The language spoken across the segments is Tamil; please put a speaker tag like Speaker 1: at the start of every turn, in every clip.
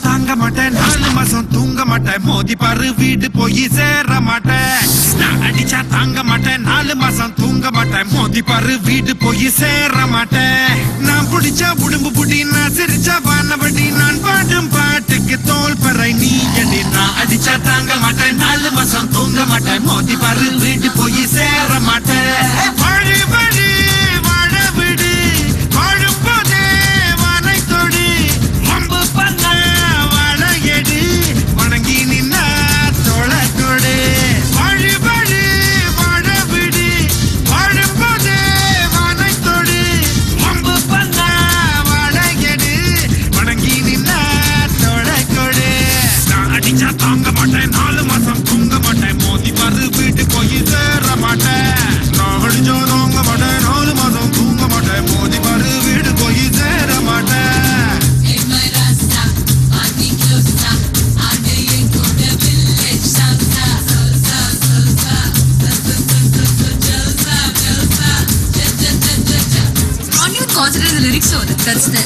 Speaker 1: தாங்க மாட்டேன் 4 மாசம் தூங்க மாட்டேன் மோதி பாரு வீடு போய் சேர மாட்டேன் நான் அடிச்சா தாங்க மாட்டேன் 4 மாசம் தூங்க மாட்டேன் மோதி பாரு வீடு போய் சேர மாட்டேன் நான் பிடிச்சா உடம்பு புடி நான் சிரிச்சா வானபடி நான் பாடும் பாட்டுக்கு தோல் பறை நீ அடி நான் அடிச்சா தாங்க மாட்டேன் 4 மாசம் தூங்க மாட்டேன் மோதி பாரு வீடு போய் சேர மாட்டேன் வாழி வாழி வாழ விடு வாழும் போதே வானை தொடு மம்பு பண்ண வணங்கி நின்னா தோள கொடு வாழி வாழி வாழ விடு வாழும் போதே வானை தொடு மம்பு பண்ண வாழையடு வணங்கி நின்னா தோள கொடு நான் அடிச்சா தாங்க மாட்டேன் 4 மாசம் தூங்க மாட்டேன் மோதி பாரு வீட்டு போய் சேர மாட்டேன் நான் அடிச்சா தாங்க மாட்டேன் 4 மாசம் தூங்க மாட்டேன் மோதி பாரு வீடு போய் சேர மாட்டேன்
Speaker 2: Consider the lyrics over that's the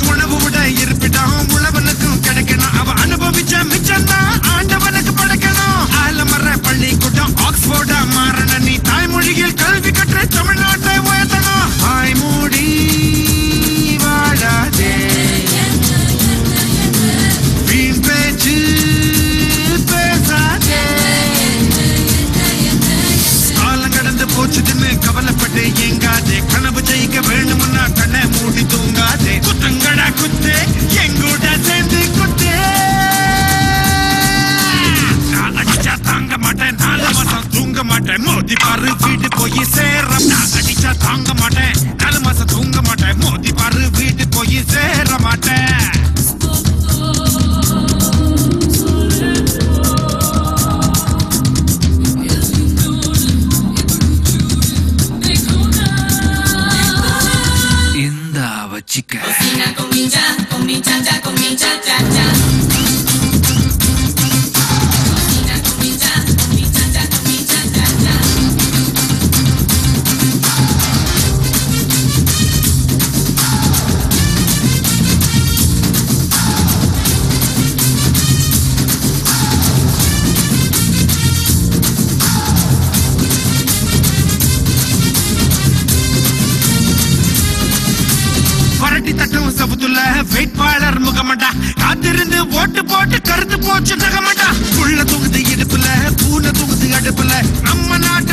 Speaker 1: உணவு விட இருப்பிடம் உழவனுக்கும் கிடைக்கணும் அவ அனுபவிச்ச மிச்சம்தான் ஆண்டவனுக்கு படைக்கணும் ஆலமர பள்ளிக்கூட்டம் ஆக்ஸ்போர்டா மாறன நீ தாய்மொழியில் கல்வி கற்ற தமிழ்நாட்டை உயர்த்தணும் வாய் மூடி வாழாதே வீண் பேச்சு பேசாதே காலம் கடந்து போச்சுதுன்னு கவலைப்பட்டு எங்காதே கனவு ஜெயிக்க வேணும்னா கண்ணை மூடி தூங்காதே குத்துங்கடா குத்து எங்கூட சேர்ந்து குத்து நான் அடிச்சா தாங்க மாட்டேன் 4 மாசம் தூங்க மாட்டேன் மோதி பாரு வீடு போய் சேர நான் அடிச்சா தாங்க மாட்டேன் 4 மாசம் தூங்க மாட்டேன் மோதி பாரு வீடு போய் சேர மாட்டேன் chica cocina con mi cha con mi cha cha cha cocina con mi cha con mi cha cha cha சபுதுல வேட்பாளர் முகமடா காத்திருந்து ஓட்டு போட்டு கருத்து போச்சு நகமடா புள்ள தூங்குது இடுப்புல பூனை தூங்குது அடுப்புல நம்ம நாட்டு